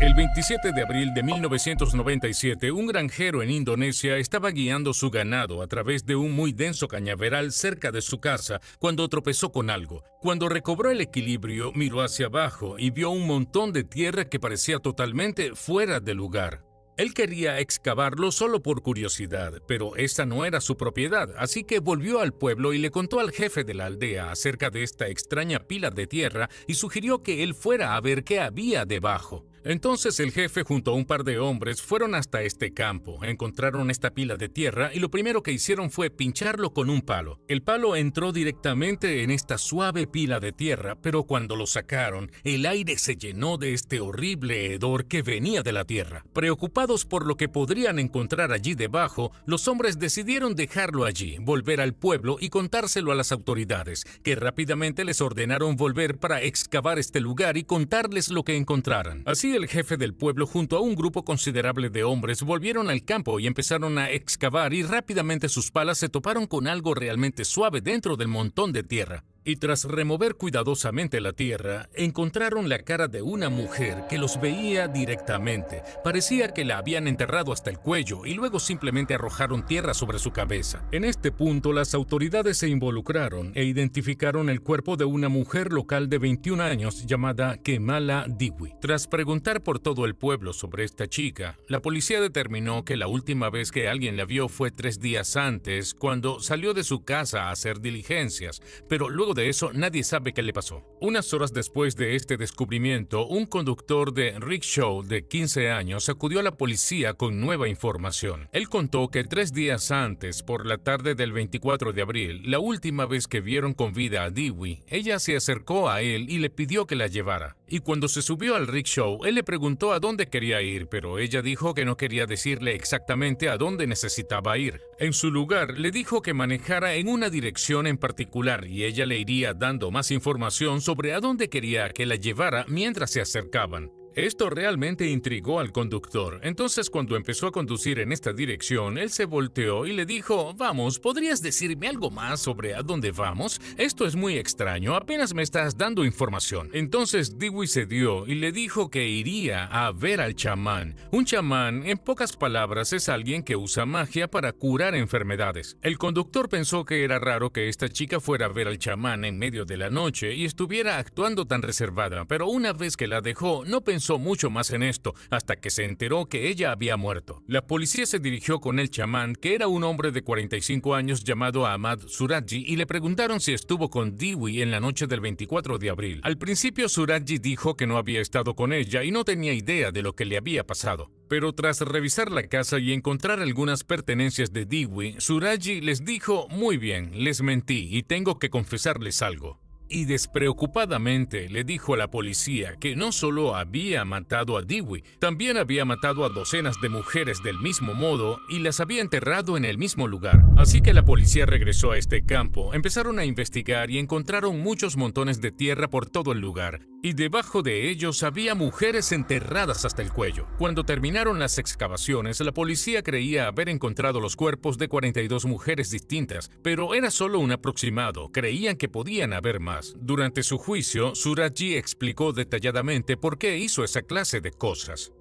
El 27 de abril de 1997, un granjero en Indonesia estaba guiando su ganado a través de un muy denso cañaveral cerca de su casa cuando tropezó con algo. Cuando recobró el equilibrio, miró hacia abajo y vio un montón de tierra que parecía totalmente fuera de lugar. Él quería excavarlo solo por curiosidad, pero esa no era su propiedad, así que volvió al pueblo y le contó al jefe de la aldea acerca de esta extraña pila de tierra y sugirió que él fuera a ver qué había debajo. Entonces el jefe junto a un par de hombres fueron hasta este campo, encontraron esta pila de tierra y lo primero que hicieron fue pincharlo con un palo. El palo entró directamente en esta suave pila de tierra, pero cuando lo sacaron, el aire se llenó de este horrible hedor que venía de la tierra. Preocupados por lo que podrían encontrar allí debajo, los hombres decidieron dejarlo allí, volver al pueblo y contárselo a las autoridades, que rápidamente les ordenaron volver para excavar este lugar y contarles lo que encontraran. Así el jefe del pueblo junto a un grupo considerable de hombres volvieron al campo y empezaron a excavar y rápidamente sus palas se toparon con algo realmente suave dentro del montón de tierra. Y tras remover cuidadosamente la tierra, encontraron la cara de una mujer que los veía directamente. Parecía que la habían enterrado hasta el cuello y luego simplemente arrojaron tierra sobre su cabeza. En este punto, las autoridades se involucraron e identificaron el cuerpo de una mujer local de 21 años llamada Kemala Diwi. Tras preguntar por todo el pueblo sobre esta chica, la policía determinó que la última vez que alguien la vio fue 3 días antes, cuando salió de su casa a hacer diligencias, pero luego de eso nadie sabe qué le pasó. Unas horas después de este descubrimiento, un conductor de rickshaw de 15 años acudió a la policía con nueva información. Él contó que 3 días antes, por la tarde del 24 de abril, la última vez que vieron con vida a Diwi, ella se acercó a él y le pidió que la llevara. Y cuando se subió al rickshaw, él le preguntó a dónde quería ir, pero ella dijo que no quería decirle exactamente a dónde necesitaba ir. En su lugar, le dijo que manejara en una dirección en particular y ella le iría dando más información sobre a dónde quería que la llevara mientras se acercaban. Esto realmente intrigó al conductor. Entonces, cuando empezó a conducir en esta dirección, él se volteó y le dijo: «Vamos, ¿podrías decirme algo más sobre a dónde vamos? Esto es muy extraño, apenas me estás dando información». Entonces Dewey cedió y le dijo que iría a ver al chamán. Un chamán, en pocas palabras, es alguien que usa magia para curar enfermedades. El conductor pensó que era raro que esta chica fuera a ver al chamán en medio de la noche y estuviera actuando tan reservada, pero una vez que la dejó, no pensó mucho más en esto, hasta que se enteró que ella había muerto. La policía se dirigió con el chamán, que era un hombre de 45 años llamado Ahmad Suraji, y le preguntaron si estuvo con Dewey en la noche del 24 de abril. Al principio Suraji dijo que no había estado con ella y no tenía idea de lo que le había pasado. Pero tras revisar la casa y encontrar algunas pertenencias de Dewey, Suraji les dijo: «Muy bien, les mentí y tengo que confesarles algo». Y despreocupadamente le dijo a la policía que no solo había matado a Dewey, también había matado a docenas de mujeres del mismo modo y las había enterrado en el mismo lugar. Así que la policía regresó a este campo, empezaron a investigar y encontraron muchos montones de tierra por todo el lugar, y debajo de ellos había mujeres enterradas hasta el cuello. Cuando terminaron las excavaciones, la policía creía haber encontrado los cuerpos de 42 mujeres distintas, pero era solo un aproximado, creían que podían haber más. Durante su juicio, Suraji explicó detalladamente por qué hizo esa clase de cosas.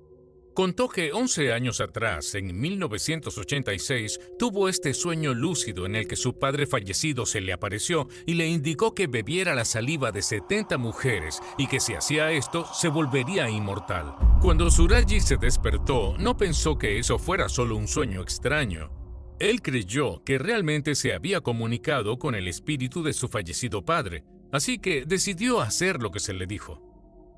Contó que 11 años atrás, en 1986, tuvo este sueño lúcido en el que su padre fallecido se le apareció y le indicó que bebiera la saliva de 70 mujeres y que si hacía esto, se volvería inmortal. Cuando Suraji se despertó, no pensó que eso fuera solo un sueño extraño. Él creyó que realmente se había comunicado con el espíritu de su fallecido padre, así que decidió hacer lo que se le dijo.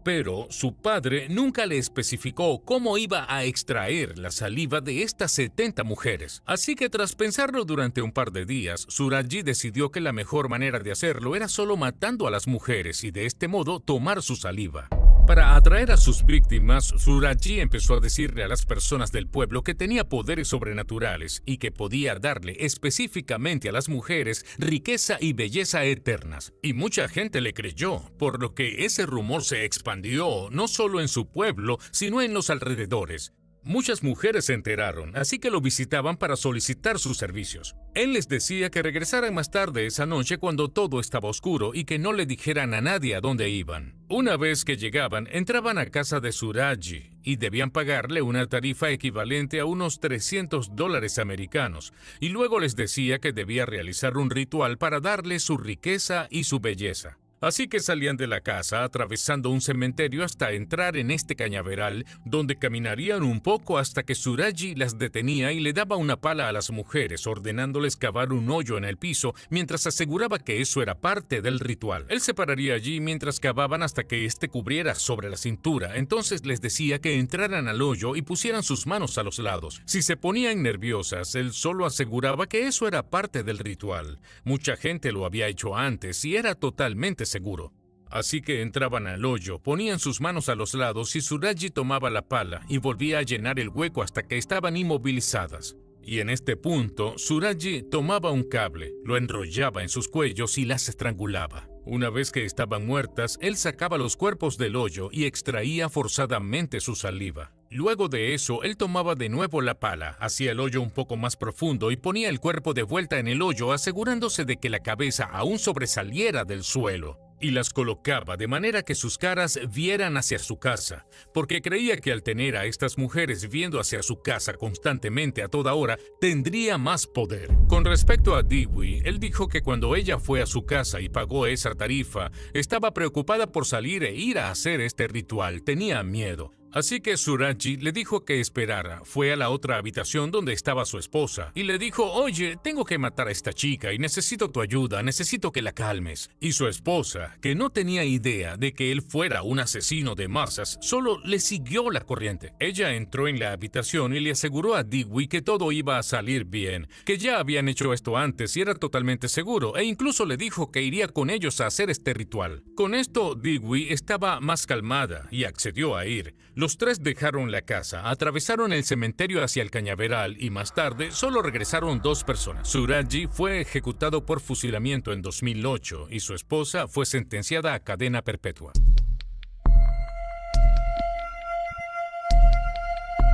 Pero su padre nunca le especificó cómo iba a extraer la saliva de estas 70 mujeres. Así que tras pensarlo durante un par de días, Suraji decidió que la mejor manera de hacerlo era solo matando a las mujeres y de este modo tomar su saliva. Para atraer a sus víctimas, Suraji empezó a decirle a las personas del pueblo que tenía poderes sobrenaturales y que podía darle específicamente a las mujeres riqueza y belleza eternas. Y mucha gente le creyó, por lo que ese rumor se expandió no solo en su pueblo, sino en los alrededores. Muchas mujeres se enteraron, así que lo visitaban para solicitar sus servicios. Él les decía que regresaran más tarde esa noche cuando todo estaba oscuro y que no le dijeran a nadie a dónde iban. Una vez que llegaban, entraban a casa de Suraji y debían pagarle una tarifa equivalente a unos $300 americanos, y luego les decía que debía realizar un ritual para darle su riqueza y su belleza. Así que salían de la casa atravesando un cementerio hasta entrar en este cañaveral, donde caminarían un poco hasta que Suraji las detenía y le daba una pala a las mujeres, ordenándoles cavar un hoyo en el piso mientras aseguraba que eso era parte del ritual. Él se pararía allí mientras cavaban hasta que éste cubriera sobre la cintura. Entonces les decía que entraran al hoyo y pusieran sus manos a los lados. Si se ponían nerviosas, él solo aseguraba que eso era parte del ritual. Mucha gente lo había hecho antes y era totalmente seguro. Así que entraban al hoyo, ponían sus manos a los lados y Suraji tomaba la pala y volvía a llenar el hueco hasta que estaban inmovilizadas. Y en este punto, Suraji tomaba un cable, lo enrollaba en sus cuellos y las estrangulaba. Una vez que estaban muertas, él sacaba los cuerpos del hoyo y extraía forzadamente su saliva. Luego de eso, él tomaba de nuevo la pala, hacía el hoyo un poco más profundo y ponía el cuerpo de vuelta en el hoyo, asegurándose de que la cabeza aún sobresaliera del suelo. Y las colocaba de manera que sus caras vieran hacia su casa, porque creía que al tener a estas mujeres viendo hacia su casa constantemente a toda hora, tendría más poder. Con respecto a Dewey, él dijo que cuando ella fue a su casa y pagó esa tarifa, estaba preocupada por salir e ir a hacer este ritual, tenía miedo. Así que Suraji le dijo que esperara. Fue a la otra habitación donde estaba su esposa y le dijo: «Oye, tengo que matar a esta chica y necesito tu ayuda, necesito que la calmes». Y su esposa, que no tenía idea de que él fuera un asesino de masas, solo le siguió la corriente. Ella entró en la habitación y le aseguró a Dewey que todo iba a salir bien, que ya habían hecho esto antes y era totalmente seguro, e incluso le dijo que iría con ellos a hacer este ritual. Con esto, Dewey estaba más calmada y accedió a ir. Los tres dejaron la casa, atravesaron el cementerio hacia el cañaveral y más tarde solo regresaron 2 personas. Suraji fue ejecutado por fusilamiento en 2008 y su esposa fue sentenciada a cadena perpetua.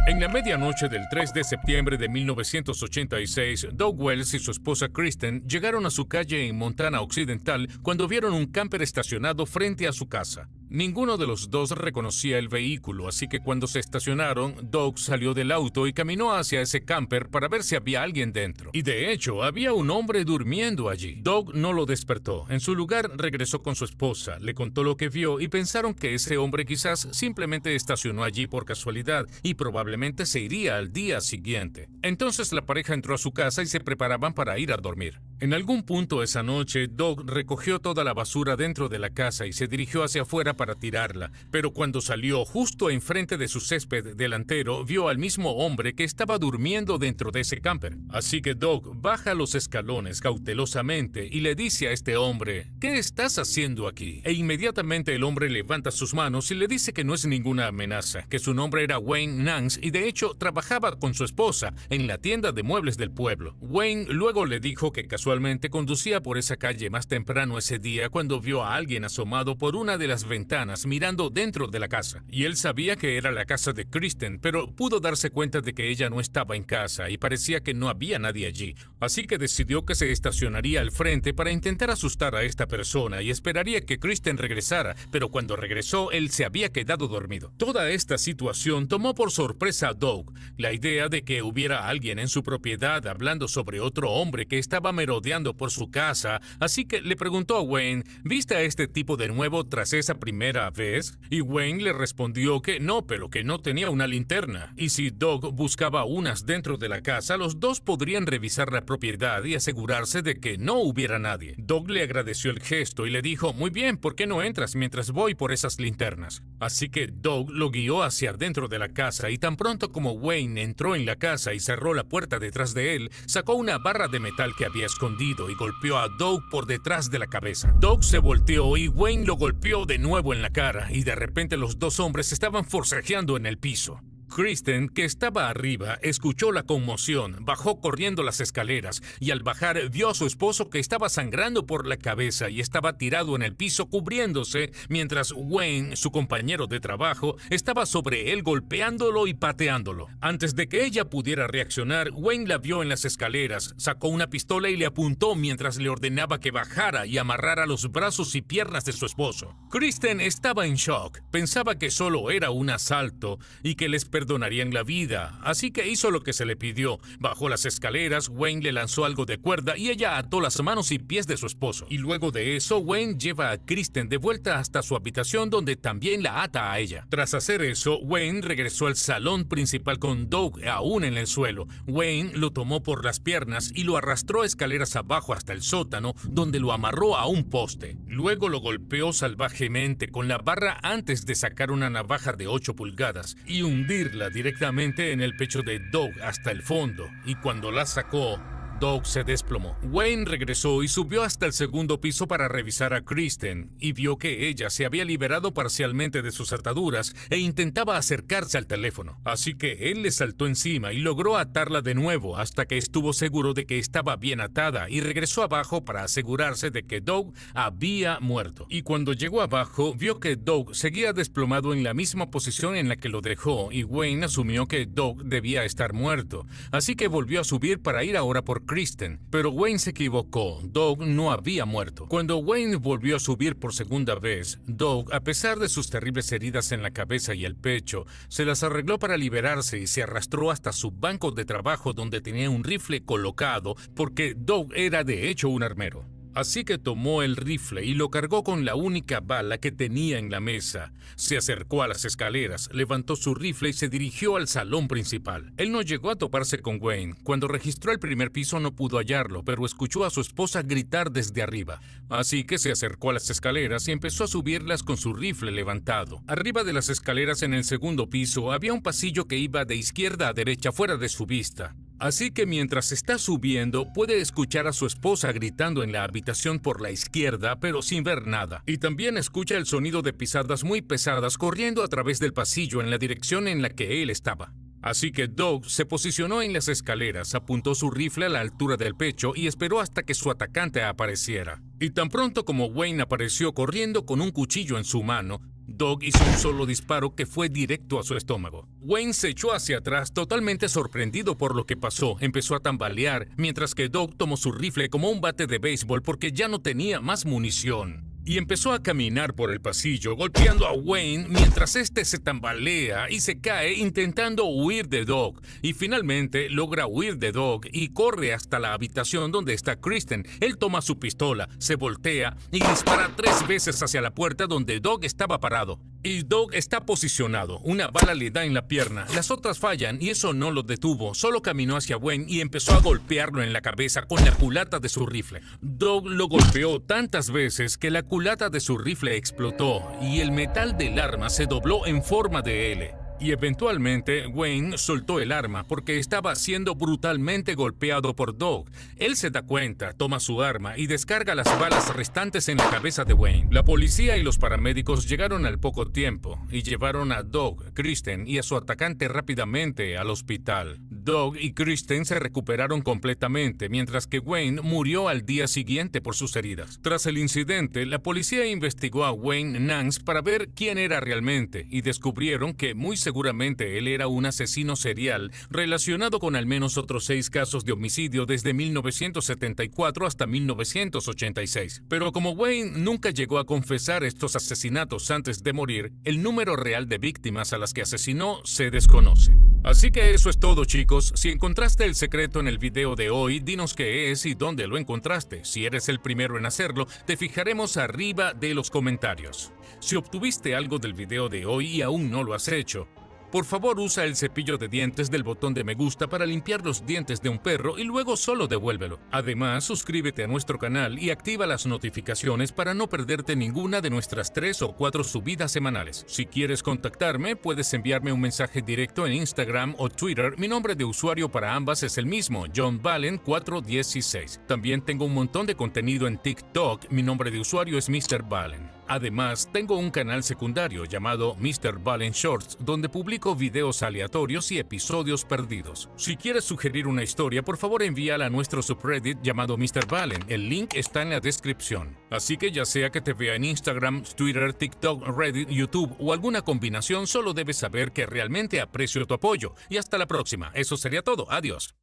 En la medianoche del 3 de septiembre de 1986, Doug Wells y su esposa Kristen llegaron a su calle en Montana Occidental cuando vieron un camper estacionado frente a su casa. Ninguno de los dos reconocía el vehículo, así que cuando se estacionaron, Doug salió del auto y caminó hacia ese camper para ver si había alguien dentro. Y de hecho, había un hombre durmiendo allí. Doug no lo despertó. En su lugar, regresó con su esposa, le contó lo que vio y pensaron que ese hombre quizás simplemente estacionó allí por casualidad y probablemente se iría al día siguiente. Entonces la pareja entró a su casa y se preparaban para ir a dormir. En algún punto esa noche, Doug recogió toda la basura dentro de la casa y se dirigió hacia afuera para tirarla, pero cuando salió justo enfrente de su césped delantero, vio al mismo hombre que estaba durmiendo dentro de ese camper. Así que Doug baja los escalones cautelosamente y le dice a este hombre, ¿qué estás haciendo aquí? E inmediatamente el hombre levanta sus manos y le dice que no es ninguna amenaza, que su nombre era Wayne Nance y de hecho trabajaba con su esposa en la tienda de muebles del pueblo. Wayne luego le dijo que casualmente conducía por esa calle más temprano ese día cuando vio a alguien asomado por una de las ventanas mirando dentro de la casa. Y él sabía que era la casa de Kristen, pero pudo darse cuenta de que ella no estaba en casa y parecía que no había nadie allí. Así que decidió que se estacionaría al frente para intentar asustar a esta persona y esperaría que Kristen regresara, pero cuando regresó, él se había quedado dormido. Toda esta situación tomó por sorpresa a Doug. La idea de que hubiera alguien en su propiedad hablando sobre otro hombre que estaba merodeando por su casa, así que le preguntó a Wayne, ¿viste a este tipo de nuevo tras esa primera vez? Y Wayne le respondió que no, pero que no tenía una linterna. Y si Doug buscaba unas dentro de la casa, los dos podrían revisar la propiedad y asegurarse de que no hubiera nadie. Doug le agradeció el gesto y le dijo, muy bien, ¿por qué no entras mientras voy por esas linternas? Así que Doug lo guió hacia dentro de la casa y tan pronto como Wayne entró en la casa y cerró la puerta detrás de él, sacó una barra de metal que había escondido y golpeó a Doug por detrás de la cabeza. Doug se volteó y Wayne lo golpeó de nuevo en la cara y de repente los dos hombres estaban forcejeando en el piso. Kristen, que estaba arriba, escuchó la conmoción, bajó corriendo las escaleras y al bajar vio a su esposo que estaba sangrando por la cabeza y estaba tirado en el piso cubriéndose, mientras Wayne, su compañero de trabajo, estaba sobre él golpeándolo y pateándolo. Antes de que ella pudiera reaccionar, Wayne la vio en las escaleras, sacó una pistola y le apuntó mientras le ordenaba que bajara y amarrara los brazos y piernas de su esposo. Kristen estaba en shock, pensaba que solo era un asalto y que les perdonarían la vida, así que hizo lo que se le pidió. Bajó las escaleras, Wayne le lanzó algo de cuerda y ella ató las manos y pies de su esposo. Y luego de eso, Wayne lleva a Kristen de vuelta hasta su habitación donde también la ata a ella. Tras hacer eso, Wayne regresó al salón principal con Doug aún en el suelo. Wayne lo tomó por las piernas y lo arrastró escaleras abajo hasta el sótano, donde lo amarró a un poste. Luego lo golpeó salvajemente con la barra antes de sacar una navaja de 8 pulgadas y hundirla directamente en el pecho de Doug hasta el fondo, y cuando la sacó, Doug se desplomó. Wayne regresó y subió hasta el segundo piso para revisar a Kristen y vio que ella se había liberado parcialmente de sus ataduras e intentaba acercarse al teléfono. Así que él le saltó encima y logró atarla de nuevo hasta que estuvo seguro de que estaba bien atada y regresó abajo para asegurarse de que Doug había muerto. Y cuando llegó abajo, vio que Doug seguía desplomado en la misma posición en la que lo dejó y Wayne asumió que Doug debía estar muerto. Así que volvió a subir para ir ahora por Kristen, pero Wayne se equivocó. Doug no había muerto. Cuando Wayne volvió a subir por segunda vez, Doug, a pesar de sus terribles heridas en la cabeza y el pecho, se las arregló para liberarse y se arrastró hasta su banco de trabajo donde tenía un rifle colocado porque Doug era de hecho un armero. Así que tomó el rifle y lo cargó con la única bala que tenía en la mesa. Se acercó a las escaleras, levantó su rifle y se dirigió al salón principal. Él no llegó a toparse con Wayne. Cuando registró el primer piso no pudo hallarlo, pero escuchó a su esposa gritar desde arriba. Así que se acercó a las escaleras y empezó a subirlas con su rifle levantado. Arriba de las escaleras en el segundo piso había un pasillo que iba de izquierda a derecha fuera de su vista. Así que mientras está subiendo, puede escuchar a su esposa gritando en la habitación por la izquierda, pero sin ver nada. Y también escucha el sonido de pisadas muy pesadas corriendo a través del pasillo en la dirección en la que él estaba. Así que Doug se posicionó en las escaleras, apuntó su rifle a la altura del pecho y esperó hasta que su atacante apareciera. Y tan pronto como Wayne apareció corriendo con un cuchillo en su mano, Doug hizo un solo disparo que fue directo a su estómago. Wayne se echó hacia atrás totalmente sorprendido por lo que pasó, empezó a tambalear, mientras que Doug tomó su rifle como un bate de béisbol porque ya no tenía más munición. Y empezó a caminar por el pasillo, golpeando a Wayne mientras este se tambalea y se cae intentando huir de Doug. Y finalmente logra huir de Doug y corre hasta la habitación donde está Kristen. Él toma su pistola, se voltea y dispara 3 veces hacia la puerta donde Doug estaba parado. Y Doug está posicionado, una bala le da en la pierna, las otras fallan y eso no lo detuvo, solo caminó hacia Wayne y empezó a golpearlo en la cabeza con la culata de su rifle. Doug lo golpeó tantas veces que la culata de su rifle explotó y el metal del arma se dobló en forma de L. Y eventualmente Wayne soltó el arma porque estaba siendo brutalmente golpeado por Doug. Él se da cuenta, toma su arma y descarga las balas restantes en la cabeza de Wayne. La policía y los paramédicos llegaron al poco tiempo y llevaron a Doug, Kristen y a su atacante rápidamente al hospital. Doug y Kristen se recuperaron completamente, mientras que Wayne murió al día siguiente por sus heridas. Tras el incidente, la policía investigó a Wayne Nance para ver quién era realmente y descubrieron que muy seguramente él era un asesino serial relacionado con al menos otros 6 casos de homicidio desde 1974 hasta 1986. Pero como Wayne nunca llegó a confesar estos asesinatos antes de morir, el número real de víctimas a las que asesinó se desconoce. Así que eso es todo, chicos. Si encontraste el secreto en el video de hoy, dinos qué es y dónde lo encontraste. Si eres el primero en hacerlo, te fijaremos arriba de los comentarios. Si obtuviste algo del video de hoy y aún no lo has hecho, por favor usa el cepillo de dientes del botón de me gusta para limpiar los dientes de un perro y luego solo devuélvelo. Además, suscríbete a nuestro canal y activa las notificaciones para no perderte ninguna de nuestras 3 o 4 subidas semanales. Si quieres contactarme, puedes enviarme un mensaje directo en Instagram o Twitter. Mi nombre de usuario para ambas es el mismo, John Valen 416. También tengo un montón de contenido en TikTok. Mi nombre de usuario es Mr. Valen. Además, tengo un canal secundario llamado Mr. Valen Shorts, donde publico videos aleatorios y episodios perdidos. Si quieres sugerir una historia, por favor envíala a nuestro subreddit llamado Mr. Valen. El link está en la descripción. Así que ya sea que te vea en Instagram, Twitter, TikTok, Reddit, YouTube o alguna combinación, solo debes saber que realmente aprecio tu apoyo. Y hasta la próxima. Eso sería todo. Adiós.